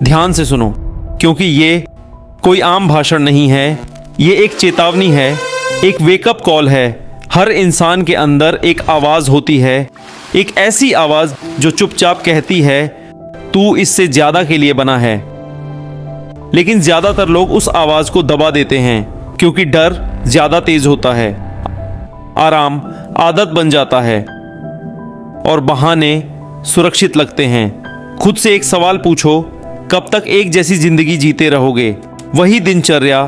ध्यान से सुनो, क्योंकि ये कोई आम भाषण नहीं है, ये एक चेतावनी है, एक वेकअप कॉल है। हर इंसान के अंदर एक आवाज़ होती है, एक ऐसी आवाज़ जो चुपचाप कहती है तू इससे ज़्यादा के लिए बना है। लेकिन ज़्यादातर लोग उस आवाज़ को दबा देते हैं क्योंकि डर ज़्यादा तेज़ होता है, आराम आदत बन जाता है और बहाने सुरक्षित लगते हैं। खुद से एक सवाल पूछो, कब तक एक जैसी ज़िंदगी जीते रहोगे? वही दिनचर्या,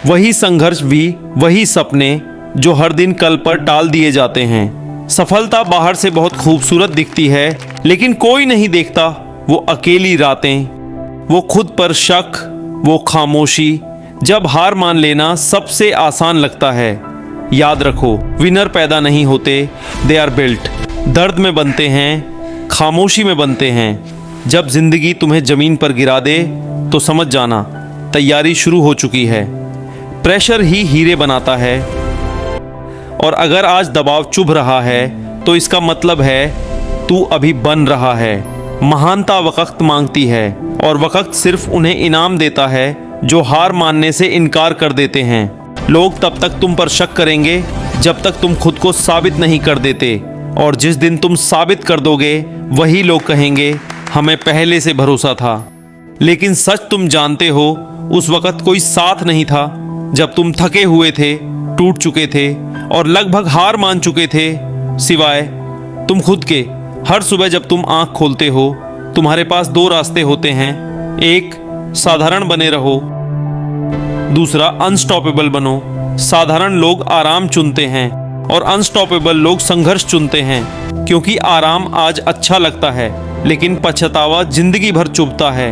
वही संघर्ष भी, वही सपने जो हर दिन कल पर टाल दिए जाते हैं। सफलता बाहर से बहुत खूबसूरत दिखती है, लेकिन कोई नहीं देखता वो अकेली रातें, वो खुद पर शक, वो खामोशी। जब हार मान लेना सबसे आसान लगता है। याद रखो, विनर पैदा नहीं होते, दे आर बिल्ट। दर्द में बनते हैं, खामोशी में बनते हैं। जब जिंदगी तुम्हें जमीन पर गिरा दे तो समझ जाना तैयारी शुरू हो चुकी है। प्रेशर ही हीरे बनाता है, और अगर आज दबाव चुभ रहा है तो इसका मतलब है तू अभी बन रहा है। महानता वक्त मांगती है, और वक्त सिर्फ उन्हें इनाम देता है जो हार मानने से इनकार कर देते हैं। लोग तब तक तुम पर शक करेंगे जब तक तुम खुद को साबित नहीं कर देते, और जिस दिन तुम साबित कर दोगे वही लोग कहेंगे हमें पहले से भरोसा था। लेकिन सच तुम जानते हो, उस वक्त कोई साथ नहीं था जब तुम थके हुए थे, टूट चुके थे और लगभग हार मान चुके थे, सिवाय तुम खुद के। हर सुबह जब तुम आंख खोलते हो तुम्हारे पास दो रास्ते होते हैं, एक साधारण बने रहो, दूसरा अनस्टॉपेबल बनो। साधारण लोग आराम चुनते हैं और अनस्टॉपेबल लोग संघर्ष चुनते हैं, क्योंकि आराम आज अच्छा लगता है लेकिन पछतावा जिंदगी भर चुभता है।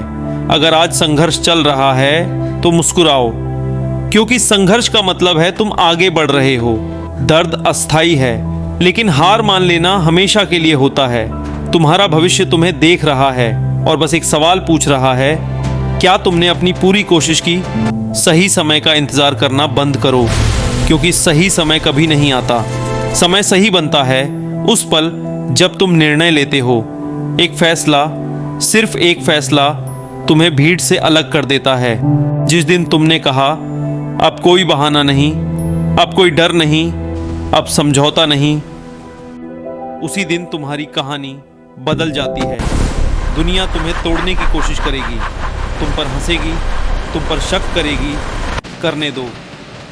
अगर आज संघर्ष चल रहा है तो मुस्कुराओ, क्योंकि संघर्ष का मतलब है तुम आगे बढ़ रहे हो। दर्द अस्थाई है, लेकिन हार मान लेना हमेशा के लिए होता है। तुम्हारा भविष्य तुम्हें देख रहा है और बस एक सवाल पूछ रहा है, क्या तुमने अपनी पूरी कोशिश की? सही समय का इंतजार करना बंद करो, क्योंकि सही समय कभी नहीं आता। समय सही बनता है उस पल जब तुम निर्णय लेते हो। एक फैसला, सिर्फ एक फैसला तुम्हें भीड़ से अलग कर देता है। जिस दिन तुमने कहा अब कोई बहाना नहीं, अब कोई डर नहीं, अब समझौता नहीं, उसी दिन तुम्हारी कहानी बदल जाती है। दुनिया तुम्हें तोड़ने की कोशिश करेगी, तुम पर हंसेगी, तुम पर शक करेगी, करने दो।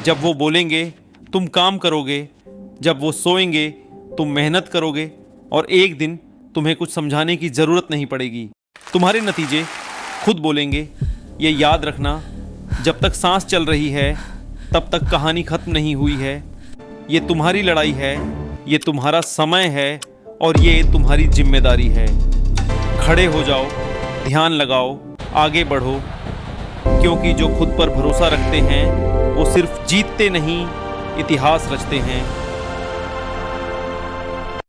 जब वो बोलेंगे तुम काम करोगे, जब वो सोएंगे तुम मेहनत करोगे, और एक दिन तुम्हें कुछ समझाने की ज़रूरत नहीं पड़ेगी। तुम्हारे नतीजे खुद बोलेंगे। ये याद रखना, जब तक सांस चल रही है तब तक कहानी ख़त्म नहीं हुई है। ये तुम्हारी लड़ाई है, ये तुम्हारा समय है, और ये तुम्हारी जिम्मेदारी है। खड़े हो जाओ, ध्यान लगाओ, आगे बढ़ो, क्योंकि जो खुद पर भरोसा रखते हैं वो सिर्फ जीतते नहीं, इतिहास रचते हैं।